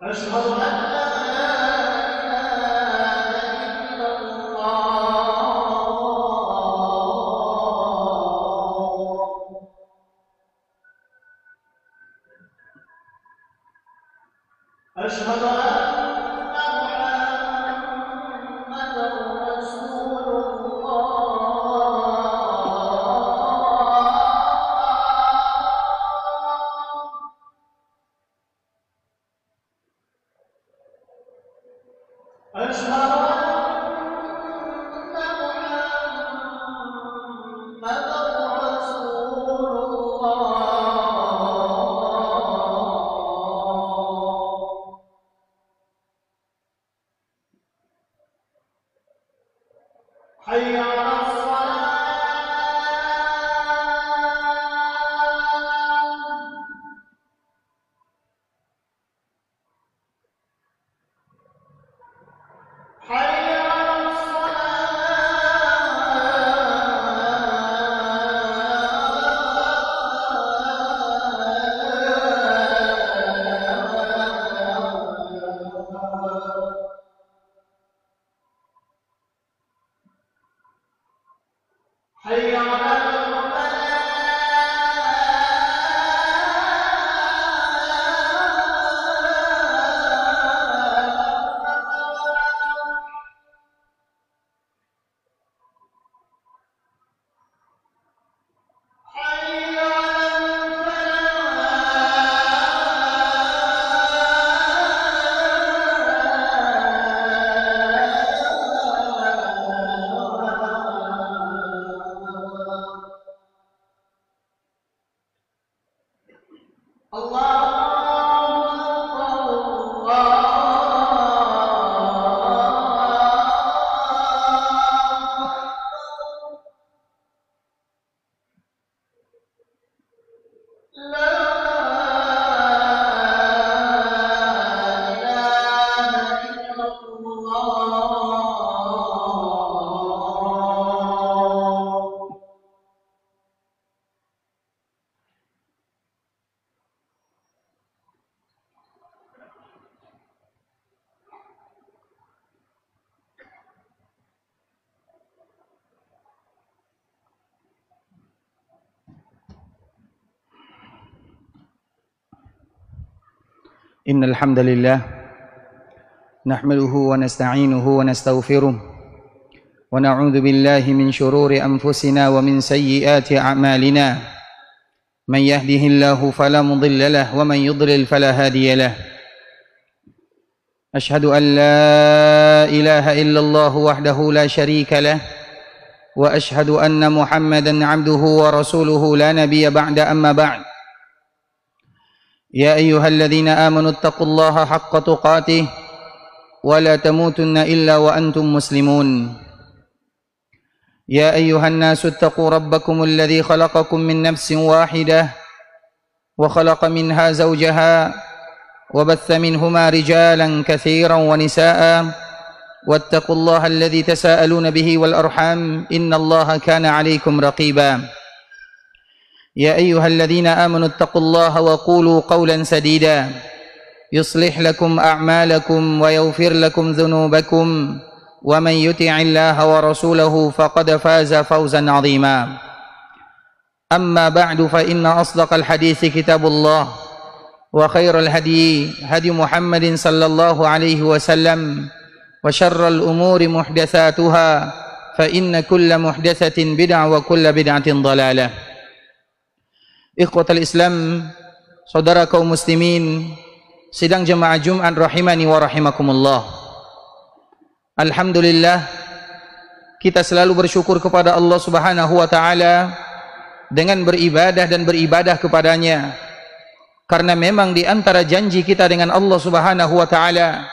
أشهد أن لا إله إلا الله. أشهد أن محمدا رسول الله. أشهد أن محمدا رسول الله. حي على الصلاة. حي على الصلاة. حي على الفلاح. حي على الفلاح. الله إن الحمد لله نحمده ونستعينه ونستغفره ونعوذ بالله من شرور أنفسنا ومن سيئات أعمالنا من يهده الله فلا مضل له ومن يضلل فلا هادي له أشهد أن لا إله إلا الله وحده لا شريك له وأشهد أن محمدا عبده ورسوله لا نبي بعد أما بعد يا أيها الذين آمنوا اتقوا الله حق تقاته ولا تموتن إلا وأنتم مسلمون يا أيها الناس اتقوا ربكم الذي خلقكم من نفس واحدة وخلق منها زوجها وبث منهما رجالا كثيرا ونساء واتقوا الله الذي تساءلون به والأرحام إن الله كان عليكم رقيبا يا أيها الذين آمنوا اتقوا الله وقولوا قولا سديدا يصلح لكم أعمالكم ويغفر لكم ذنوبكم ومن يطع الله ورسوله فقد فاز فوزا عظيما أما بعد فإن أصدق الحديث كتاب الله وخير الهدي هدي محمد صلى الله عليه وسلم وشر الأمور محدثاتها فإن كل محدثة بدعة وكل بدعة ضلالة. Ikhwatal Islam, saudara kaum muslimin, sidang jemaah Jumat rahimani wa rahimakumullah. Alhamdulillah, kita selalu bersyukur kepada Allah Subhanahu wa taala dengan beribadah dan beribadah kepadanya. Karena memang di antara janji kita dengan Allah Subhanahu wa taala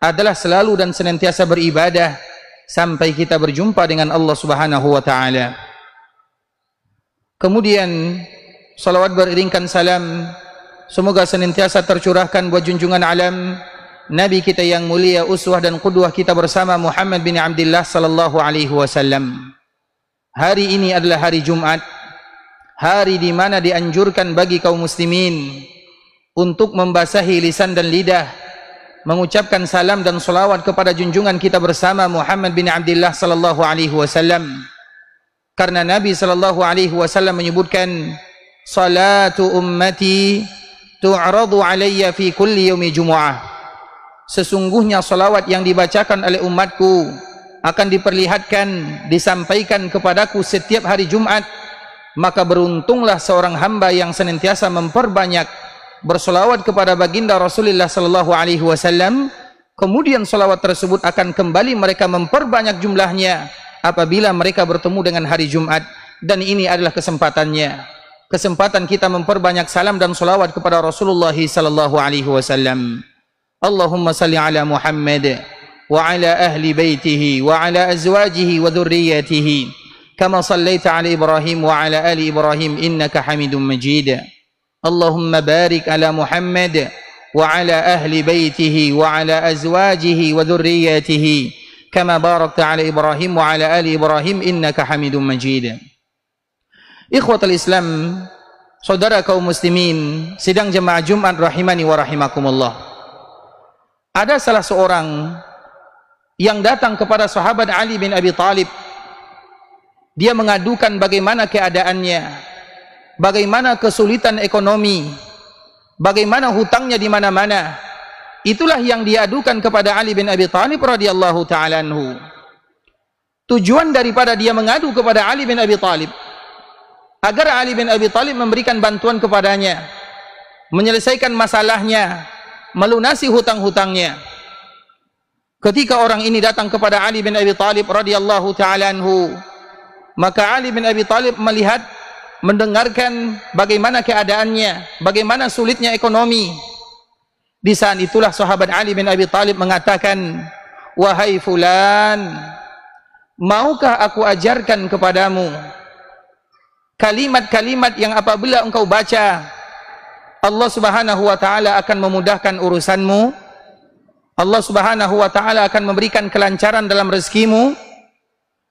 adalah selalu dan senantiasa beribadah sampai kita berjumpa dengan Allah Subhanahu wa taala. Kemudian salawat beriringkan salam semoga senantiasa tercurahkan buat junjungan alam Nabi kita yang mulia, uswah dan qudwah kita bersama Muhammad bin Abdullah sallallahu alaihi wasallam. Hari ini adalah hari Jumat, hari di mana dianjurkan bagi kaum muslimin untuk membasahi lisan dan lidah mengucapkan salam dan salawat kepada junjungan kita bersama Muhammad bin Abdullah sallallahu alaihi wasallam, karena Nabi sallallahu alaihi wasallam menyebutkan, salatu ummati tu'radu alayya fi kulli yaumi jumu'ah, sesungguhnya salawat yang dibacakan oleh umatku akan diperlihatkan, disampaikan kepadaku setiap hari Jumat. Maka beruntunglah seorang hamba yang senantiasa memperbanyak bersolawat kepada baginda Rasulullah sallallahu alaihi wasallam, kemudian solawat tersebut akan kembali mereka memperbanyak jumlahnya apabila mereka bertemu dengan hari Jumat. Dan ini adalah kesempatannya, kesempatan kita memperbanyak salam dan solawat kepada Rasulullah sallallahu alaihi wasallam. Allahumma salli ala Muhammad wa ala ahli baitihi wa ala azwajihi wa dhurriyyatihi kama sallaita ala Ibrahim wa ala ali Ibrahim innaka Hamidum Majid. Allahumma barik ala Muhammad wa ala ahli baitihi wa ala azwajihi wa dhurriyyatihi kama barakta ala Ibrahim wa ala ali Ibrahim innaka Hamidum Majid. Ikhwatul Islam, saudara kaum muslimin, sidang jemaah Jumat rahimani wa rahimakumullah. Ada salah seorang yang datang kepada sahabat Ali bin Abi Thalib. Dia mengadukan bagaimana keadaannya, bagaimana kesulitan ekonomi, bagaimana hutangnya di mana-mana. Itulah yang diadukan kepada Ali bin Abi Thalib radhiyallahu taala anhu. Tujuan daripada dia mengadu kepada Ali bin Abi Thalib agar Ali bin Abi Thalib memberikan bantuan kepadanya, menyelesaikan masalahnya, melunasi hutang-hutangnya. Ketika orang ini datang kepada Ali bin Abi Thalib radhiyallahu taala anhu, maka Ali bin Abi Thalib melihat, mendengarkan bagaimana keadaannya, bagaimana sulitnya ekonomi. Di saat itulah sahabat Ali bin Abi Thalib mengatakan, wahai fulan, maukah aku ajarkan kepadamu kalimat-kalimat yang apabila engkau baca, Allah subhanahu wa ta'ala akan memudahkan urusanmu, Allah subhanahu wa ta'ala akan memberikan kelancaran dalam rezekimu,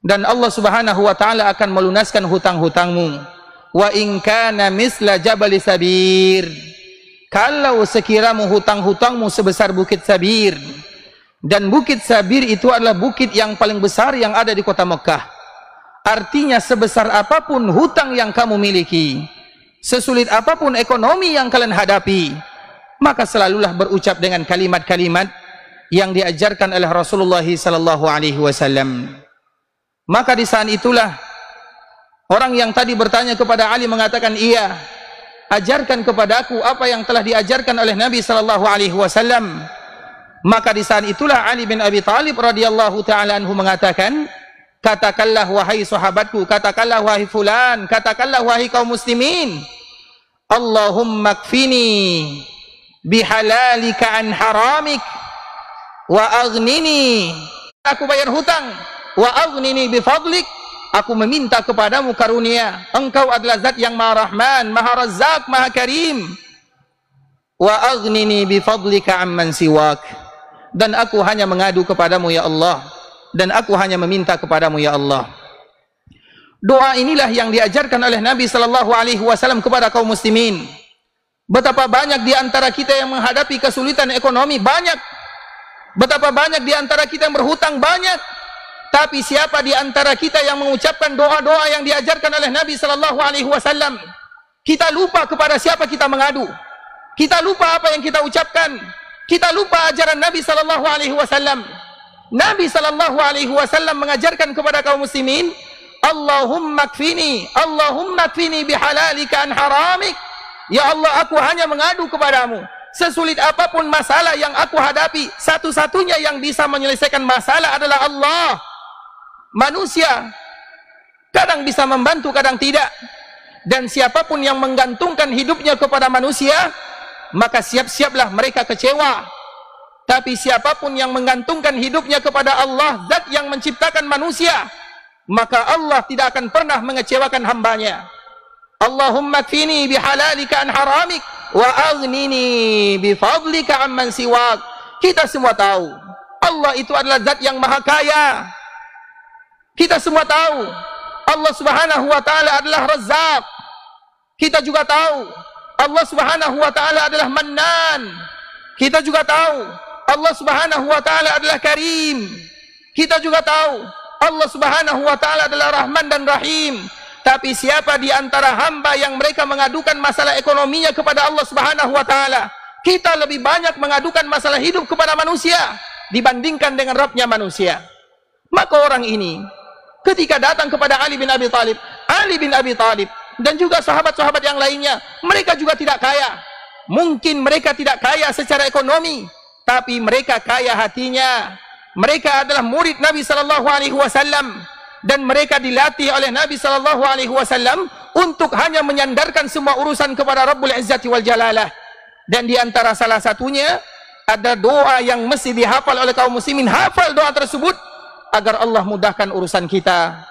dan Allah subhanahu wa ta'ala akan melunaskan hutang-hutangmu. Wa in kana misla jabal sabir, kalau sekiramu hutang-hutangmu sebesar bukit Sabir, dan bukit Sabir itu adalah bukit yang paling besar yang ada di kota Mekah. Artinya sebesar apapun hutang yang kamu miliki, sesulit apapun ekonomi yang kalian hadapi, maka selalulah berucap dengan kalimat-kalimat yang diajarkan oleh Rasulullah sallallahu alaihi wasallam. Maka di saat itulah orang yang tadi bertanya kepada Ali mengatakan, iya, ajarkan kepadaku apa yang telah diajarkan oleh Nabi sallallahu alaihi wasallam. Maka di saat itulah Ali bin Abi Thalib radhiyallahu taala anhu mengatakan, katakanlah wahai sahabatku, katakanlah wahai fulan, katakanlah wahai kaum muslimin, Allahumma kfini bihalalika an haramik wa aghnini, aku bayar hutang, wa aghnini bifadlik, aku meminta kepadamu karunia, engkau adalah zat yang maha rahman, maha razzaq, maha karim. Wa aghnini bifadlika amman siwak, dan aku hanya mengadu kepadamu ya Allah, dan aku hanya meminta kepadamu ya Allah. Doa inilah yang diajarkan oleh Nabi sallallahu alaihi wasallam kepada kaum muslimin. Betapa banyak di antara kita yang menghadapi kesulitan ekonomi, banyak. Betapa banyak di antara kita yang berhutang, banyak. Tapi siapa di antara kita yang mengucapkan doa-doa yang diajarkan oleh Nabi sallallahu alaihi wasallam? Kita lupa kepada siapa kita mengadu. Kita lupa apa yang kita ucapkan. Kita lupa ajaran Nabi sallallahu alaihi wasallam. Nabi sallallahu alaihi wasallam mengajarkan kepada kaum muslimin, Allahumma kfini bihalalika an haramik. Ya Allah, aku hanya mengadu kepadamu. Sesulit apapun masalah yang aku hadapi, satu-satunya yang bisa menyelesaikan masalah adalah Allah. Manusia kadang bisa membantu, kadang tidak. Dan siapapun yang menggantungkan hidupnya kepada manusia, maka siap-siaplah mereka kecewa. Tapi siapapun yang menggantungkan hidupnya kepada Allah, zat yang menciptakan manusia, maka Allah tidak akan pernah mengecewakan hambanya. Allahumma kfini bihalalika an haramik wa aghnini bifadlika amman siwak. Kita semua tahu Allah itu adalah zat yang maha kaya. Kita semua tahu Allah subhanahu wa ta'ala adalah Razzaq. Kita juga tahu Allah subhanahu wa ta'ala adalah Mannan. Kita juga tahu Allah Subhanahu wa taala adalah Karim. Kita juga tahu Allah Subhanahu wa taala adalah Rahman dan Rahim. Tapi siapa di antara hamba yang mereka mengadukan masalah ekonominya kepada Allah Subhanahu wa taala? Kita lebih banyak mengadukan masalah hidup kepada manusia dibandingkan dengan Rabbnya manusia. Maka orang ini ketika datang kepada Ali bin Abi Thalib dan juga sahabat-sahabat yang lainnya, mereka juga tidak kaya. Mungkin mereka tidak kaya secara ekonomi, tapi mereka kaya hatinya. Mereka adalah murid Nabi sallallahu alaihi wasallam dan mereka dilatih oleh Nabi sallallahu alaihi wasallam untuk hanya menyandarkan semua urusan kepada Rabbul Izzati wal Jalalah. Dan di antara salah satunya ada doa yang mesti dihafal oleh kaum muslimin. Hafal doa tersebut agar Allah mudahkan urusan kita,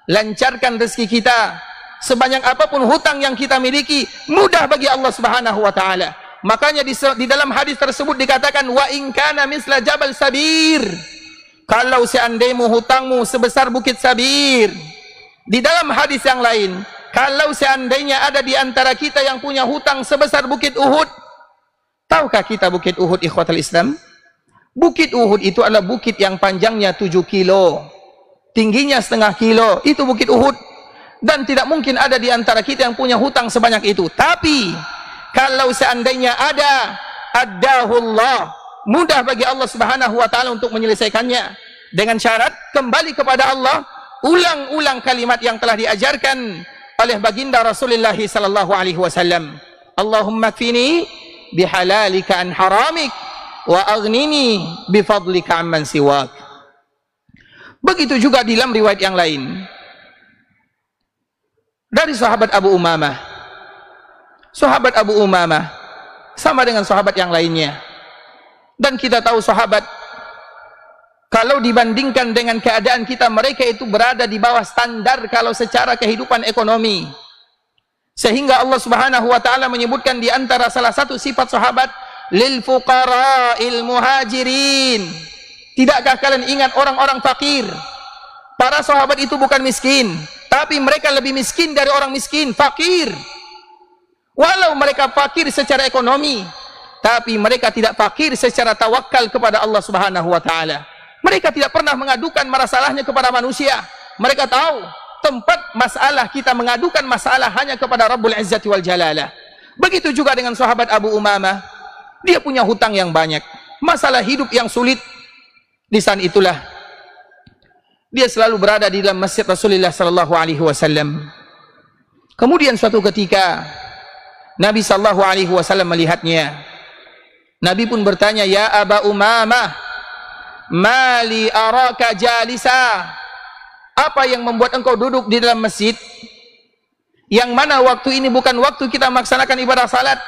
lancarkan rezeki kita. Sebanyak apapun hutang yang kita miliki, mudah bagi Allah Subhanahu wa taala. Makanya di dalam hadis tersebut dikatakan wa in kana misla jabal sabir. Kalau seandainya hutangmu sebesar bukit Sabir. Di dalam hadis yang lain, kalau seandainya ada di antara kita yang punya hutang sebesar bukit Uhud. Tahukah kita bukit Uhud, ikhwatal Islam? Bukit Uhud itu adalah bukit yang panjangnya 7 kilo, tingginya setengah kilo. Itu bukit Uhud. Dan tidak mungkin ada di antara kita yang punya hutang sebanyak itu. Tapi kalau seandainya ada, addahullah, mudah bagi Allah Subhanahu wa taala untuk menyelesaikannya. Dengan syarat kembali kepada Allah, ulang-ulang kalimat yang telah diajarkan oleh baginda Rasulullah sallallahu alaihi wasallam. Allahumma kfini bihalalika an haramik wa aghnini bifadlika amman siwak. Begitu juga di dalam riwayat yang lain dari sahabat Abu Umamah. Sahabat Abu Umamah sama dengan sahabat yang lainnya. Dan kita tahu sahabat, kalau dibandingkan dengan keadaan kita, mereka itu berada di bawah standar kalau secara kehidupan ekonomi. Sehingga Allah Subhanahu wa taala menyebutkan di antara salah satu sifat sahabat, lil fuqara'il muhajirin. Tidakkah kalian ingat orang-orang fakir? Para sahabat itu bukan miskin, tapi mereka lebih miskin dari orang miskin, fakir. Walau mereka fakir secara ekonomi, tapi mereka tidak fakir secara tawakal kepada Allah Subhanahu wa taala. Mereka tidak pernah mengadukan masalahnya kepada manusia. Mereka tahu tempat masalah kita mengadukan masalah hanya kepada Rabbul Izzati wal Jalalah. Begitu juga dengan sahabat Abu Umamah. Dia punya hutang yang banyak, masalah hidup yang sulit. Di saat itulah dia selalu berada di dalam masjid Rasulullah sallallahu alaihi wasallam. Kemudian suatu ketika Nabi sallallahu alaihi wasallam melihatnya. Nabi pun bertanya, "Ya Aba Umamah, mali araka jalisa?" Apa yang membuat engkau duduk di dalam masjid? Yang mana waktu ini bukan waktu kita melaksanakan ibadah salat.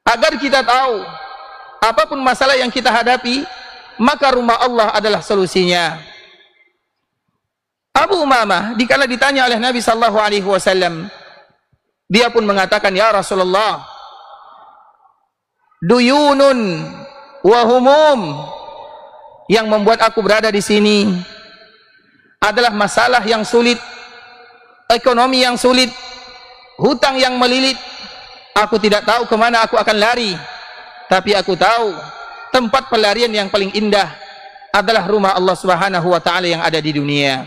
Agar kita tahu, apapun masalah yang kita hadapi, maka rumah Allah adalah solusinya. Abu Umamah dikala ditanya oleh Nabi sallallahu alaihi wasallam, dia pun mengatakan, "Ya Rasulullah, duyunun wa humum, yang membuat aku berada di sini adalah masalah yang sulit, ekonomi yang sulit, hutang yang melilit. Aku tidak tahu kemana aku akan lari, tapi aku tahu tempat pelarian yang paling indah adalah rumah Allah Subhanahu wa taala yang ada di dunia."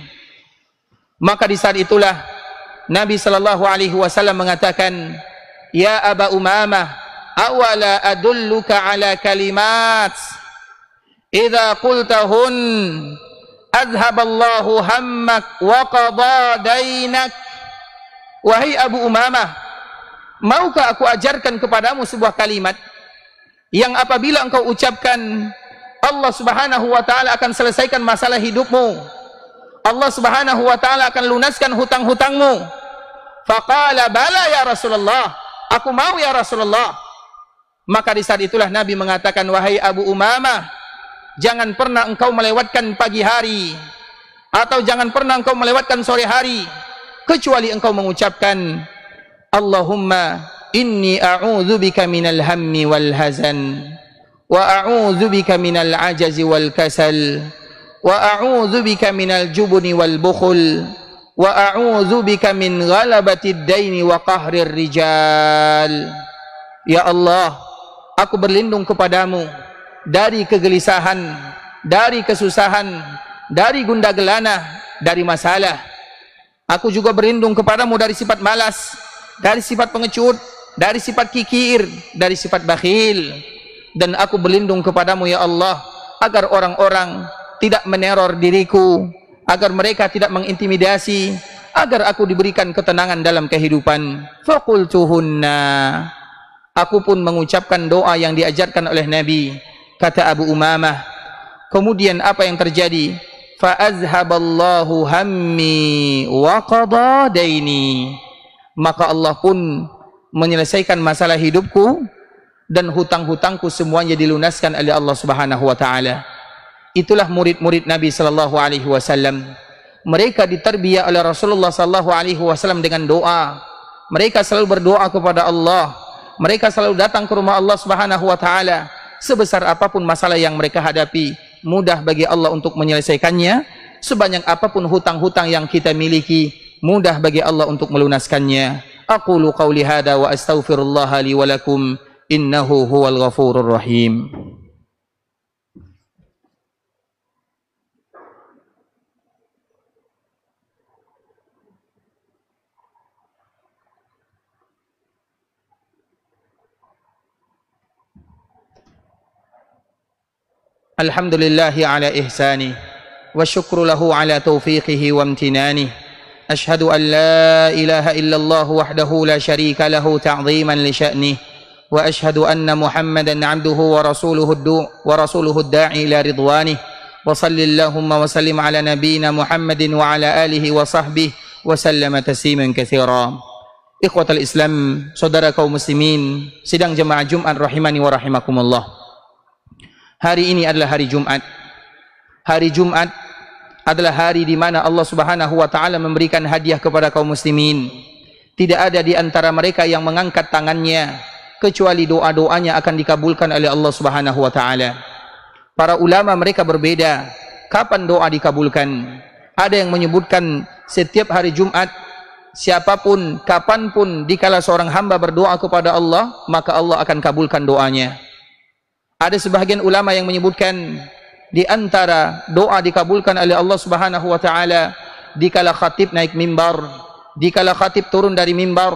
Maka di saat itulah Nabi sallallahu alaihi wasallam mengatakan, "Ya Aba Umamah, awala adulluka ala kalimat idza qultahun adhaballahu hammak wa qada dainak." Wahai Abu Umamah, maukah aku ajarkan kepadamu sebuah kalimat yang apabila engkau ucapkan, Allah Subhanahu wa taala akan selesaikan masalah hidupmu, Allah Subhanahu wa taala akan lunaskan hutang-hutangmu. Faqala bala ya Rasulullah, aku mau ya Rasulullah. Maka di saat itulah Nabi mengatakan, "Wahai Abu Umamah, jangan pernah engkau melewatkan pagi hari, atau jangan pernah engkau melewatkan sore hari, kecuali engkau mengucapkan, Allahumma inni a'udzubika minal hammi wal hazan, wa a'udzubika minal ajazi wal kasal, wa a'udzubika minal jubni wal bukhul, wa a'udzubika min ghalabatid daini wa qahrir rijal." Ya Allah, aku berlindung kepadamu dari kegelisahan, dari kesusahan, dari gundah gelana, dari masalah. Aku juga berlindung kepadamu dari sifat malas, dari sifat pengecut, dari sifat kikir, dari sifat bakhil. Dan aku berlindung kepadamu ya Allah, agar orang-orang tidak meneror diriku, agar mereka tidak mengintimidasi, agar aku diberikan ketenangan dalam kehidupan. Faqultuhunna, aku pun mengucapkan doa yang diajarkan oleh Nabi. Kata Abu Umamah, kemudian apa yang terjadi? Fa azhaballahu hammi wa qada daini, maka Allah pun menyelesaikan masalah hidupku dan hutang-hutangku semuanya dilunaskan oleh Allah Subhanahu wa taala. Itulah murid-murid Nabi sallallahu alaihi wasallam. Mereka ditarbiyah oleh Rasulullah sallallahu alaihi wasallam dengan doa. Mereka selalu berdoa kepada Allah. Mereka selalu datang ke rumah Allah Subhanahu wa taala. Sebesar apapun masalah yang mereka hadapi, mudah bagi Allah untuk menyelesaikannya. Sebanyak apapun hutang-hutang yang kita miliki, mudah bagi Allah untuk melunaskannya. Aqulu qawli hada wa astaghfirullaha li wa lakum, innahu huwal ghafurur rahim. Alhamdulillahi ala ihsanih wa syukru lahu ala taufiqihi wa amtinanih. Ashhadu an la ilaha illallah wahdahu la syarika lahu ta'ziman li sya'nih, wa ashhadu anna Muhammadan 'abduhu wa rasuluhu ad-da'i ila ridwanih. Wa sallallahumma wa sallim ala nabiyyina Muhammadin wa ala alihi wa sahbihi wa sallama tasliman katsira. Ikhwatal Islam, saudara kaum muslimin, sidang jemaah Jumat rahimani wa rahimakumullah. Hari ini adalah hari Jumat. Hari Jumat adalah hari di mana Allah Subhanahu wa taala memberikan hadiah kepada kaum muslimin. Tidak ada di antara mereka yang mengangkat tangannya kecuali doa-doanya akan dikabulkan oleh Allah Subhanahu wa taala. Para ulama mereka berbeda kapan doa dikabulkan. Ada yang menyebutkan setiap hari Jumat, siapapun, kapanpun dikala seorang hamba berdoa kepada Allah, maka Allah akan kabulkan doanya. Ada sebahagian ulama yang menyebutkan di antara doa dikabulkan oleh Allah Subhanahu wa taala dikala khatib naik mimbar, dikala khatib turun dari mimbar,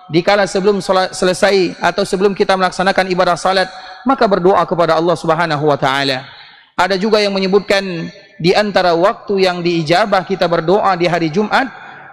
dikala sebelum salat selesai atau sebelum kita melaksanakan ibadah salat, maka berdoa kepada Allah Subhanahu wa taala. Ada juga yang menyebutkan di antara waktu yang diijabah kita berdoa di hari Jumat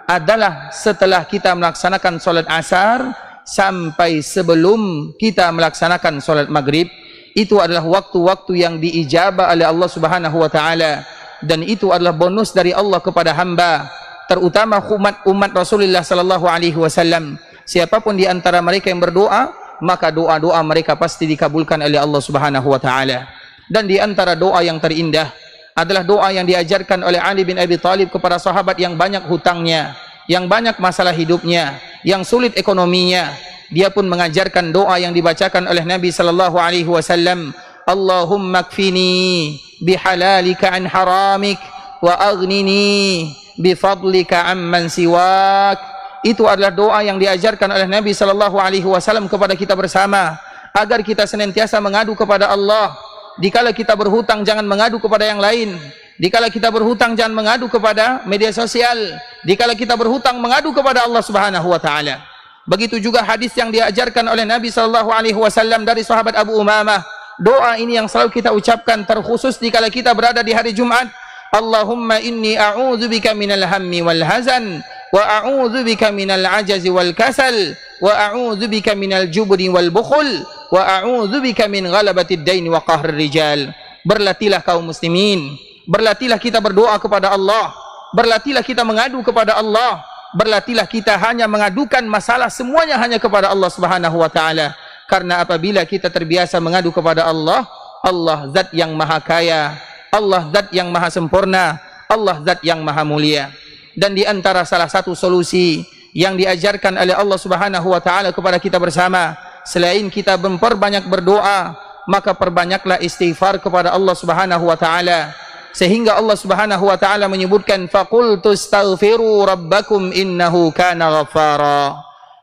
adalah setelah kita melaksanakan salat asar sampai sebelum kita melaksanakan salat maghrib. Itu adalah waktu-waktu yang diijabah oleh Allah Subhanahu wa taala, dan itu adalah bonus dari Allah kepada hamba, terutama umat Rasulullah sallallahu alaihi wasallam. Siapapun di antara mereka yang berdoa, maka doa-doa mereka pasti dikabulkan oleh Allah Subhanahu wa taala. Dan di antara doa yang terindah adalah doa yang diajarkan oleh Ali bin Abi Thalib kepada sahabat yang banyak hutangnya, yang banyak masalah hidupnya, yang sulit ekonominya. Dia pun mengajarkan doa yang dibacakan oleh Nabi sallallahu alaihi wasallam, Allahumma kfini bihalalika an haramik wa aghnini bifadlika amman siwak. Itu adalah doa yang diajarkan oleh Nabi sallallahu alaihi wasallam kepada kita bersama, agar kita senantiasa mengadu kepada Allah. Dikala kita berhutang, jangan mengadu kepada yang lain. Dikala kita berhutang, jangan mengadu kepada media sosial. Dikala kita berhutang, mengadu kepada Allah Subhanahu wa taala. Begitu juga hadis yang diajarkan oleh Nabi sallallahu alaihi wasallam dari sahabat Abu Umamah. Doa ini yang selalu kita ucapkan, terkhusus dikala kita berada di hari Jumat. Allahumma inni a'udzubika minal hammi wal hazan, wa a'udzubika minal ajazi wal kasal, wa a'udzubika minal jubri wal bukhul, wa a'udzubika min ghalabatid daini wa qahrir rijal. Berlatihlah kaum muslimin, berlatihlah kita berdoa kepada Allah, berlatihlah kita mengadu kepada Allah. Berlatihlah kita hanya mengadukan masalah semuanya hanya kepada Allah Subhanahu wa taala. Karena apabila kita terbiasa mengadu kepada Allah, Allah zat yang maha kaya, Allah zat yang maha sempurna, Allah zat yang maha mulia. Dan di antara salah satu solusi yang diajarkan oleh Allah Subhanahu wa taala kepada kita bersama, selain kita memperbanyak berdoa, maka perbanyaklah istighfar kepada Allah Subhanahu wa taala. Sehingga Allah Subhanahu wa taala menyebutkan, faqultu astaghfiru rabbakum innahu kana ghaffara.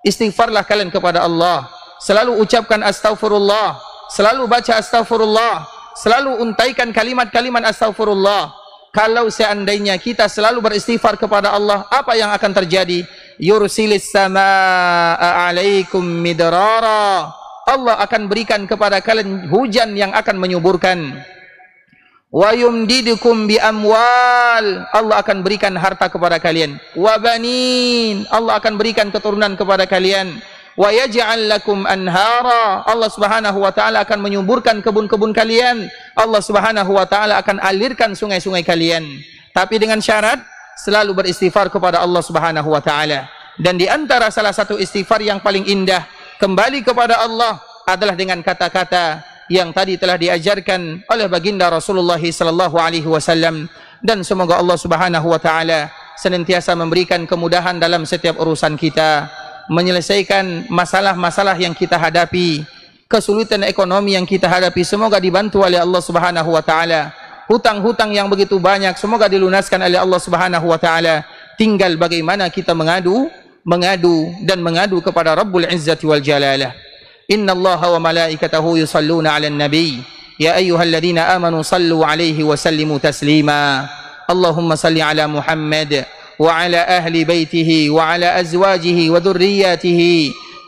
Istighfarlah kalian kepada Allah, selalu ucapkan astaghfirullah, selalu baca astaghfirullah, selalu untaikan kalimat-kalimat astaghfirullah. Kalau seandainya kita selalu beristighfar kepada Allah, apa yang akan terjadi? Yursilis samaa'a 'alaikum midrara. Allah akan berikan kepada kalian hujan yang akan menyuburkan. Wa yumdidukum bi amwal. Allah akan berikan harta kepada kalian. Wa banin. Allah akan berikan keturunan kepada kalian. Wa yaj'al lakum anhara. Allah Subhanahu wa taala akan menyuburkan kebun-kebun kalian. Allah Subhanahu wa taala akan alirkan sungai-sungai kalian. Tapi dengan syarat selalu beristighfar kepada Allah Subhanahu wa taala. Dan di antara salah satu istighfar yang paling indah kembali kepada Allah adalah dengan kata-kata yang tadi telah diajarkan oleh baginda Rasulullah sallallahu alaihi wasallam. Dan semoga Allah Subhanahu wa taala senantiasa memberikan kemudahan dalam setiap urusan kita, menyelesaikan masalah-masalah yang kita hadapi, kesulitan ekonomi yang kita hadapi, semoga dibantu oleh Allah Subhanahu wa taala. Hutang-hutang yang begitu banyak semoga dilunaskan oleh Allah Subhanahu wa taala. Tinggal bagaimana kita mengadu kepada Rabbul Izzati wal Jalalah. Innallaha wa malaikatahu yusalluna 'alan nabiy ya ayyuhalladzina amanu sallu 'alaihi wa sallimu taslima. Allahumma salli 'ala Muhammad وعلى أهل بيته وعلى أزواجه وذرياته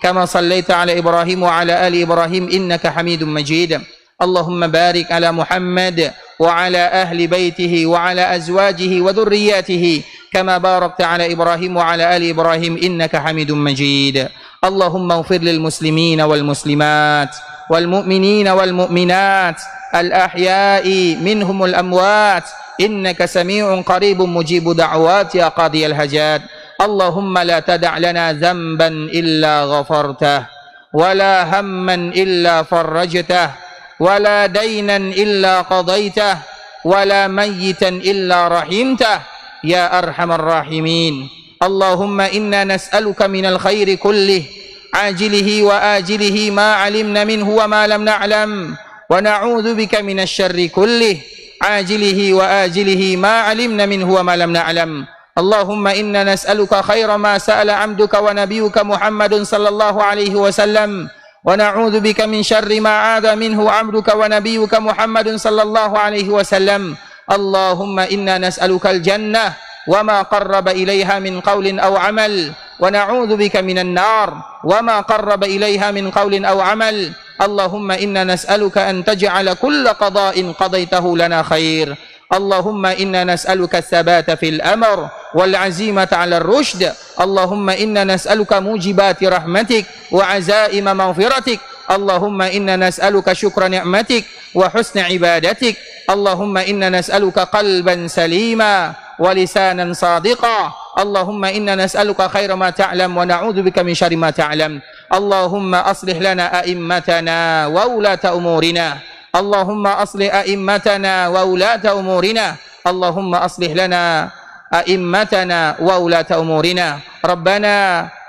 كما صليت على إبراهيم وعلى آل إبراهيم إنك حميد مجيد. اللهم بارك على محمد وعلى أهل بيته وعلى أزواجه وذرياته كما باركت على إبراهيم وعلى آل إبراهيم إنك حميد مجيد. اللهم اغفر للمسلمين والمسلمات والمؤمنين والمؤمنات الأحياء منهم الأموات إنك سميع قريب مجيب دعوات يا قاضي الحاجات. اللهم لا تدع لنا ذنبا إلا غفرته ولا هما إلا فرجته ولا دينا إلا قضيته ولا ميتا إلا رحمته يا أرحم الراحمين. اللهم إنا نسألك من الخير كله عاجله وآجله ما علمنا منه وما لم نعلم ونعوذ بك من الشر كله عاجله وآجله ما علمنا منه وما لم نعلم. اللهم إنا نسألك خير ما سأل عبدك ونبيك محمد صلى الله عليه وسلم ونعوذ بك من شر ما عاد منه عبدك ونبيك محمد صلى الله عليه وسلم. اللهم إنا نسألك الجنة وما قرب إليها من قول أو عمل ونعوذ بك من النار وما قرب إليها من قول أو عمل. اللهم إنا نسألك أن تجعل كل قضاء قضيته لنا خير. اللهم إنا نسألك الثبات في الأمر والعزيمة على الرشد. اللهم إنا نسألك موجبات رحمتك وعزائم مغفرتك. اللهم إنا نسألك شكر نعمتك وحسن عبادتك. اللهم إنا نسألك قلبا سليما ولسانا صادقا. اللهم إنا نسألك خير ما تعلم ونعوذ بك من شر ما تعلم. اللهم أصلح لنا أئمتنا وولاة أمورنا. اللهم أصلح أئمتنا وولاة أمورنا. اللهم أصلح لنا أئمتنا وولاة أمورنا. ربنا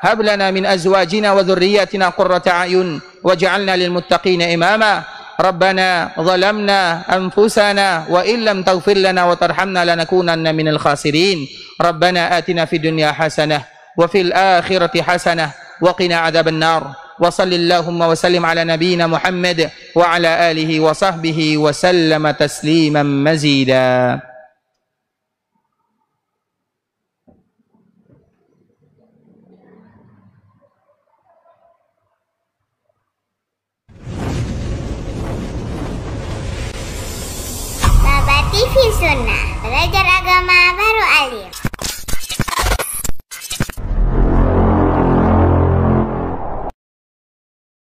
هب لنا من أزواجنا وذرياتنا قرة أعين واجعلنا للمتقين إماما. ربنا ظلمنا أنفسنا وإن لم تغفر لنا وترحمنا لنكونن من الخاسرين. ربنا آتنا في الدنيا حسنة وفي الآخرة حسنة وقنا عذاب النار. وصل اللهم وسلم على نبينا محمد وعلى آله وصحبه وسلم تسليما مزيدا. Baba TV Sunnah, belajar agama